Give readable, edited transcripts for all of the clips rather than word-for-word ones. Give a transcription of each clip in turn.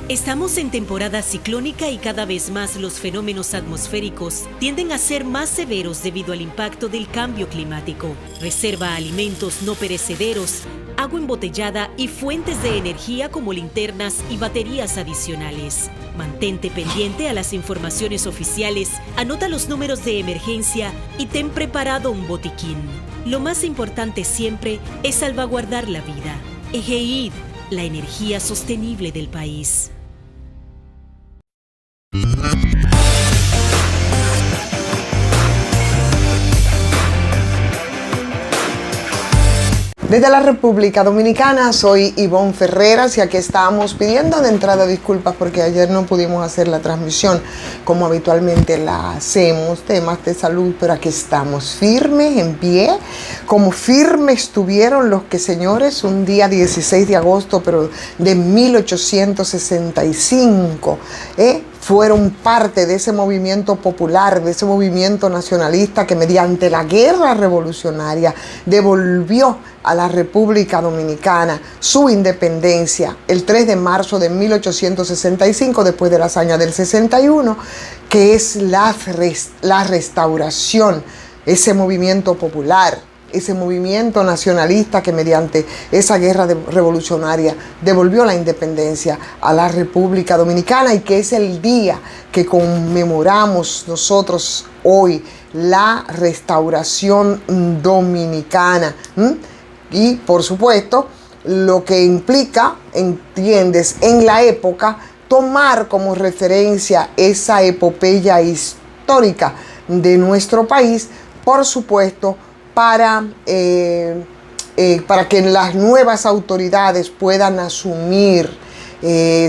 Estamos en temporada ciclónica y cada vez más los fenómenos atmosféricos tienden a ser más severos debido al impacto del cambio climático. Reserva alimentos no perecederos, agua embotellada y fuentes de energía como linternas y baterías adicionales. Mantente pendiente a las informaciones oficiales, anota los números de emergencia y ten preparado un botiquín. Lo más importante siempre es salvaguardar la vida. EGEID, la energía sostenible del país. Desde la República Dominicana, soy Ivonne Ferreras y aquí estamos pidiendo de entrada disculpas porque ayer no pudimos hacer la transmisión como habitualmente la hacemos, temas de salud, pero aquí estamos firmes, en pie, como firmes estuvieron los que, señores, un día 16 de agosto, pero de 1865, fueron parte de ese movimiento popular, de ese movimiento nacionalista que mediante la guerra revolucionaria devolvió a la República Dominicana su independencia el 3 de marzo de 1865, después de la hazaña del 61, que es la restauración, ese movimiento popular, ese movimiento nacionalista que mediante esa guerra revolucionaria devolvió la independencia a la República Dominicana y que es el día que conmemoramos nosotros hoy, la restauración dominicana. Y por supuesto, lo que implica, entiendes, en la época, tomar como referencia esa epopeya histórica de nuestro país, por supuesto, para que las nuevas autoridades puedan asumir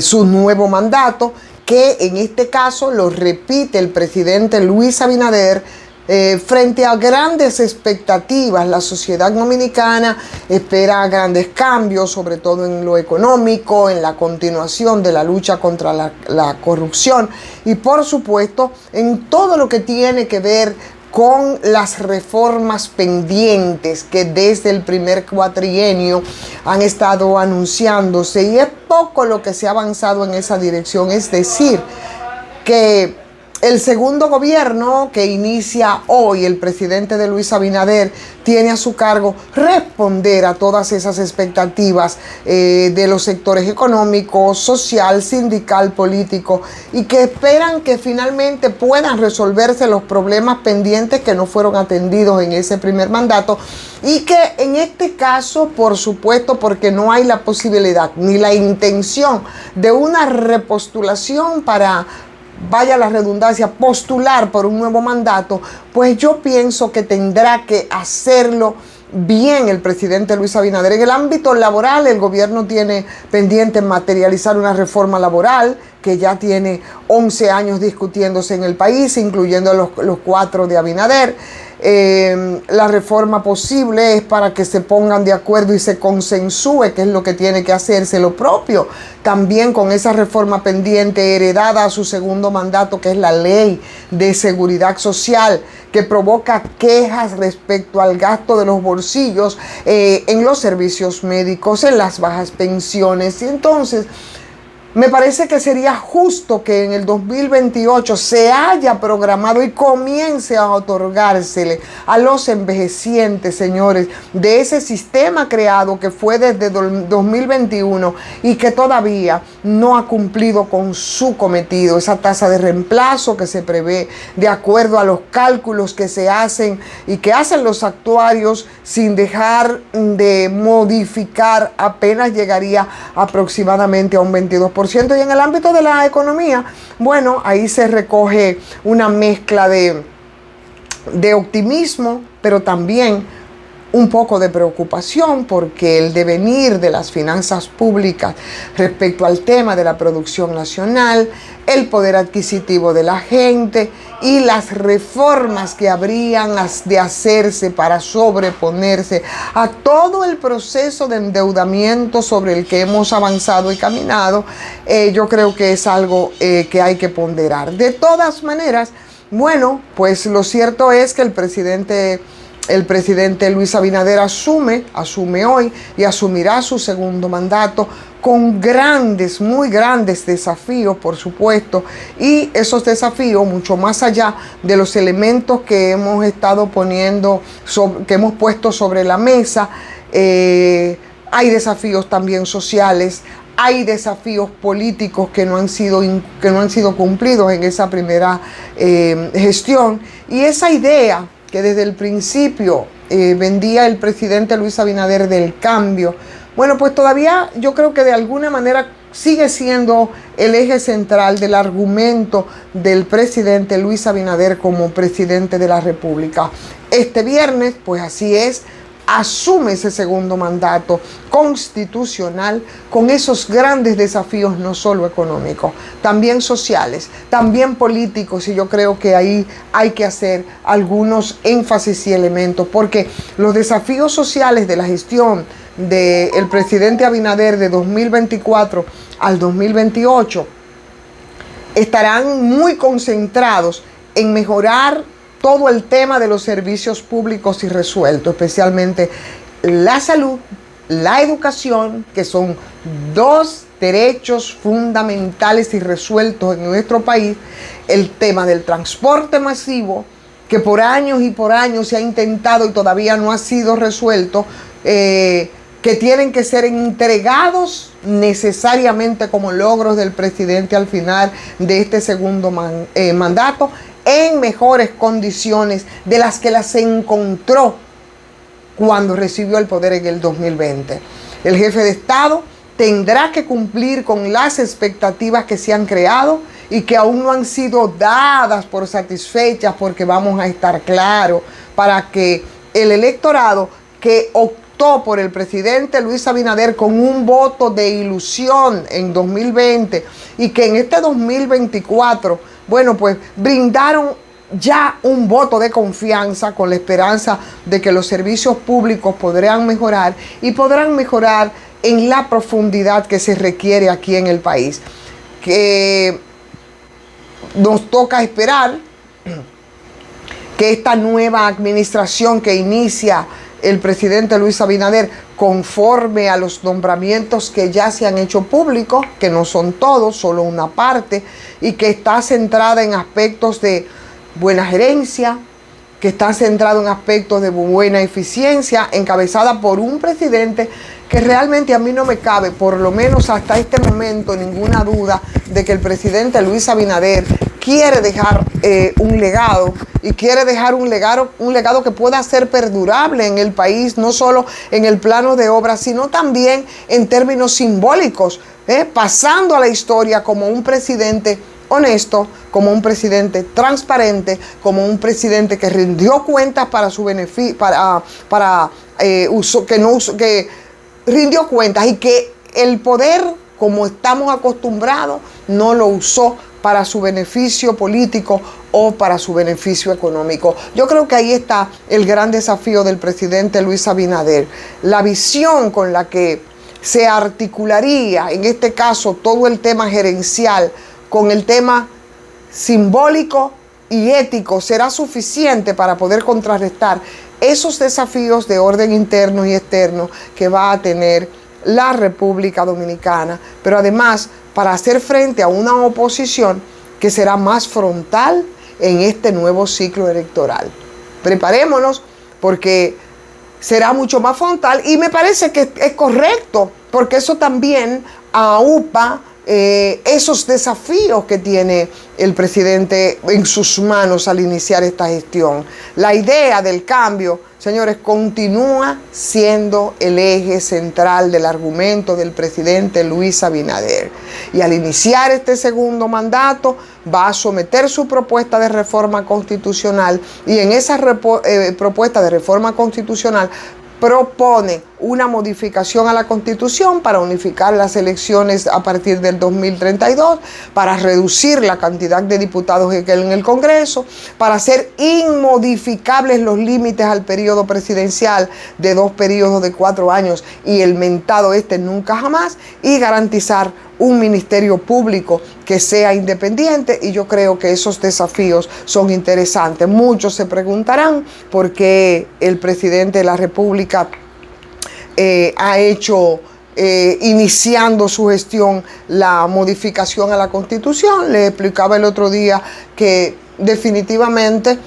su nuevo mandato, que en este caso lo repite el presidente Luis Abinader, frente a grandes expectativas. La sociedad dominicana espera grandes cambios, sobre todo en lo económico, en la continuación de la lucha contra la corrupción y por supuesto en todo lo que tiene que ver con las reformas pendientes que desde el primer cuatrienio han estado anunciándose, y es poco lo que se ha avanzado en esa dirección. Es decir, que el segundo gobierno que inicia hoy el presidente de Luis Abinader tiene a su cargo responder a todas esas expectativas de los sectores económico, social, sindical, político, y que esperan que finalmente puedan resolverse los problemas pendientes que no fueron atendidos en ese primer mandato, y que en este caso, por supuesto, porque no hay la posibilidad ni la intención de una repostulación para, vaya la redundancia, postular por un nuevo mandato, pues yo pienso que tendrá que hacerlo bien el presidente Luis Abinader. En el ámbito laboral, el gobierno tiene pendiente materializar una reforma laboral que ya tiene 11 años discutiéndose en el país, incluyendo los 4 de Abinader. La reforma posible es para que se pongan de acuerdo y se consensúe qué es lo que tiene que hacerse. Lo propio también con esa reforma pendiente heredada a su segundo mandato, que es la ley de seguridad social, que provoca quejas respecto al gasto de los bolsillos en los servicios médicos, en las bajas pensiones. Y entonces me parece que sería justo que en el 2028 se haya programado y comience a otorgársele a los envejecientes, señores, de ese sistema creado que fue desde 2021 y que todavía no ha cumplido con su cometido. Esa tasa de reemplazo que se prevé de acuerdo a los cálculos que se hacen y que hacen los actuarios sin dejar de modificar, apenas llegaría aproximadamente a un 22%. Y en el ámbito de la economía, bueno, ahí se recoge una mezcla de optimismo, pero también un poco de preocupación, porque el devenir de las finanzas públicas respecto al tema de la producción nacional, el poder adquisitivo de la gente y las reformas que habrían de hacerse para sobreponerse a todo el proceso de endeudamiento sobre el que hemos avanzado y caminado, yo creo que es algo que hay que ponderar. De todas maneras, bueno, pues lo cierto es que el presidente Luis Abinader asume hoy y asumirá su segundo mandato con grandes, muy grandes desafíos, por supuesto, y esos desafíos, mucho más allá de los elementos que hemos estado poniendo, que hemos puesto sobre la mesa, hay desafíos también sociales, hay desafíos políticos que no han sido cumplidos en esa primera gestión, y esa idea que desde el principio vendía el presidente Luis Abinader del cambio, bueno, pues todavía yo creo que de alguna manera sigue siendo el eje central del argumento del presidente Luis Abinader como presidente de la República. Este viernes, pues así es, asume ese segundo mandato constitucional con esos grandes desafíos, no solo económicos, también sociales, también políticos, y yo creo que ahí hay que hacer algunos énfasis y elementos, porque los desafíos sociales de la gestión del presidente Abinader de 2024 al 2028 estarán muy concentrados en mejorar todo el tema de los servicios públicos irresueltos, especialmente la salud, la educación, que son dos derechos fundamentales irresueltos en nuestro país, el tema del transporte masivo, que por años y por años se ha intentado y todavía no ha sido resuelto, que tienen que ser entregados necesariamente como logros del presidente al final de este segundo mandato, en mejores condiciones de las que las encontró cuando recibió el poder en el 2020. El jefe de Estado tendrá que cumplir con las expectativas que se han creado y que aún no han sido dadas por satisfechas, porque vamos a estar claros, para que el electorado que optó por el presidente Luis Abinader con un voto de ilusión en 2020 y que en este 2024, bueno, pues brindaron ya un voto de confianza con la esperanza de que los servicios públicos podrán mejorar y podrán mejorar en la profundidad que se requiere aquí en el país. Que nos toca esperar que esta nueva administración que inicia el presidente Luis Abinader, conforme a los nombramientos que ya se han hecho públicos, que no son todos, solo una parte, y que está centrada en aspectos de buena gerencia, que está centrado en aspectos de buena eficiencia, encabezada por un presidente que realmente a mí no me cabe, por lo menos hasta este momento, ninguna duda de que el presidente Luis Abinader quiere dejar un legado, y quiere dejar un legado que pueda ser perdurable en el país, no solo en el plano de obra, sino también en términos simbólicos, pasando a la historia como un presidente honesto, como un presidente transparente, como un presidente que rindió cuentas para su beneficio, que rindió cuentas, y que el poder, como estamos acostumbrados, no lo usó para su beneficio político o para su beneficio económico. Yo creo que ahí está el gran desafío del presidente Luis Abinader, la visión con la que se articularía, en este caso, todo el tema gerencial con el tema simbólico y ético, será suficiente para poder contrarrestar esos desafíos de orden interno y externo que va a tener la República Dominicana, pero además para hacer frente a una oposición que será más frontal en este nuevo ciclo electoral. Preparémonos, porque será mucho más frontal, y me parece que es correcto, porque eso también aupa esos desafíos que tiene el presidente en sus manos al iniciar esta gestión. La idea del cambio, señores, continúa siendo el eje central del argumento del presidente Luis Abinader. Y al iniciar este segundo mandato, va a someter su propuesta de reforma constitucional, y en esa propuesta de reforma constitucional propone una modificación a la Constitución para unificar las elecciones a partir del 2032, para reducir la cantidad de diputados que hay en el Congreso, para hacer inmodificables los límites al periodo presidencial de 2 periodos de 4 años y el mentado nunca jamás, y garantizar un ministerio público que sea independiente. Y yo creo que esos desafíos son interesantes. Muchos se preguntarán por qué el presidente de la República ha hecho iniciando su gestión la modificación a la Constitución. Le explicaba el otro día que definitivamente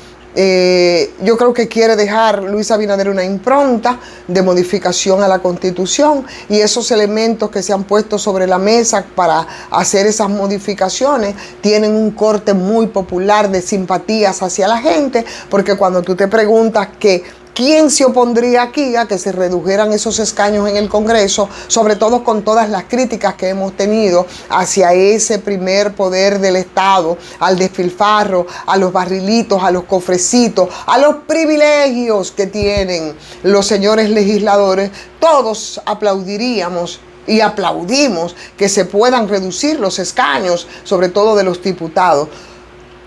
yo creo que quiere dejar Luis Abinader una impronta de modificación a la Constitución, y esos elementos que se han puesto sobre la mesa para hacer esas modificaciones tienen un corte muy popular de simpatías hacia la gente, porque cuando tú te preguntas ¿quién se opondría aquí a que se redujeran esos escaños en el Congreso? Sobre todo con todas las críticas que hemos tenido hacia ese primer poder del Estado, al despilfarro, a los barrilitos, a los cofrecitos, a los privilegios que tienen los señores legisladores. Todos aplaudiríamos y aplaudimos que se puedan reducir los escaños, sobre todo de los diputados.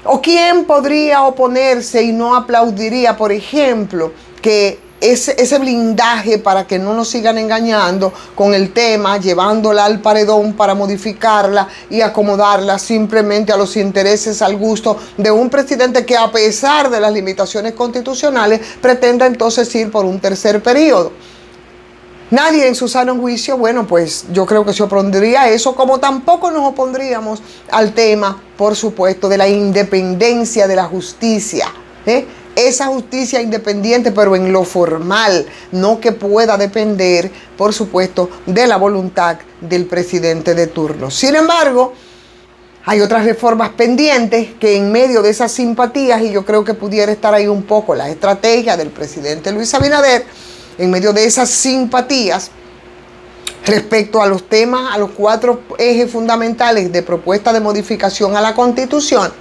¿O quién podría oponerse y no aplaudiría, por ejemplo, que ese blindaje para que no nos sigan engañando con el tema, llevándola al paredón para modificarla y acomodarla simplemente a los intereses, al gusto de un presidente que, a pesar de las limitaciones constitucionales, pretenda entonces ir por un tercer periodo? Nadie en su sano juicio, bueno, pues yo creo que se opondría a eso, como tampoco nos opondríamos al tema, por supuesto, de la independencia de la justicia, esa justicia independiente, pero en lo formal, no que pueda depender, por supuesto, de la voluntad del presidente de turno. Sin embargo, hay otras reformas pendientes que, en medio de esas simpatías, y yo creo que pudiera estar ahí un poco la estrategia del presidente Luis Abinader, en medio de esas simpatías respecto a los temas, a los 4 ejes fundamentales de propuesta de modificación a la Constitución,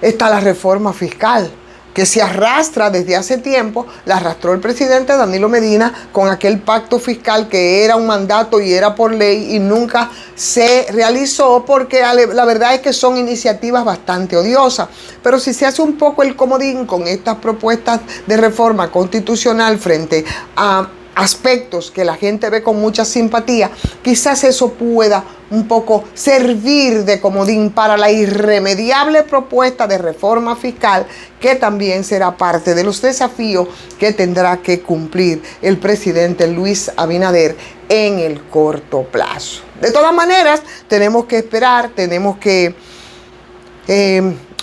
está la reforma fiscal, que se arrastra desde hace tiempo. La arrastró el presidente Danilo Medina con aquel pacto fiscal que era un mandato y era por ley y nunca se realizó, porque la verdad es que son iniciativas bastante odiosas. Pero si se hace un poco el comodín con estas propuestas de reforma constitucional frente a aspectos que la gente ve con mucha simpatía, quizás eso pueda un poco servir de comodín para la irremediable propuesta de reforma fiscal, que también será parte de los desafíos que tendrá que cumplir el presidente Luis Abinader en el corto plazo. De todas maneras, tenemos que esperar, tenemos que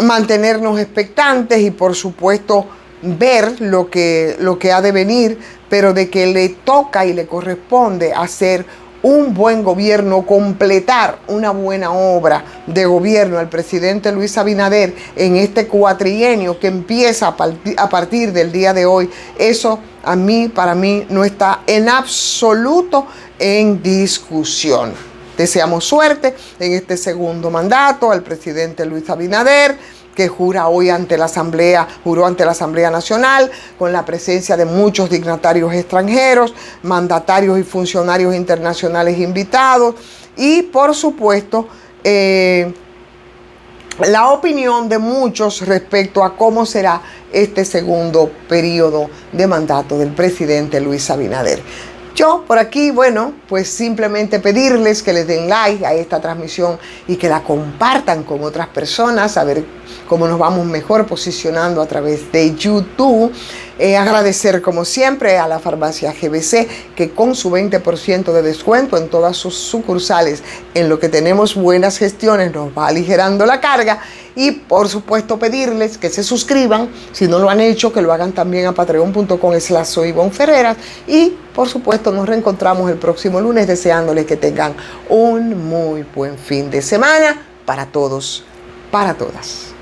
mantenernos expectantes y, por supuesto, ver lo que ha de venir, pero de que le toca y le corresponde hacer un buen gobierno, completar una buena obra de gobierno al presidente Luis Abinader en este cuatrienio que empieza a partir del día de hoy. Eso para mí no está en absoluto en discusión. Deseamos suerte en este segundo mandato al presidente Luis Abinader, que juró ante la Asamblea Nacional, con la presencia de muchos dignatarios extranjeros, mandatarios y funcionarios internacionales invitados, y por supuesto la opinión de muchos respecto a cómo será este segundo periodo de mandato del presidente Luis Abinader. Yo por aquí, bueno, pues simplemente pedirles que les den like a esta transmisión y que la compartan con otras personas, a ver cómo nos vamos mejor posicionando a través de YouTube. Agradecer como siempre a la farmacia GBC, que con su 20% de descuento en todas sus sucursales, en lo que tenemos buenas gestiones, nos va aligerando la carga. Y por supuesto pedirles que se suscriban, si no lo han hecho, que lo hagan también a patreon.com/soyivonferreras. Y por supuesto nos reencontramos el próximo lunes, deseándoles que tengan un muy buen fin de semana para todos, para todas.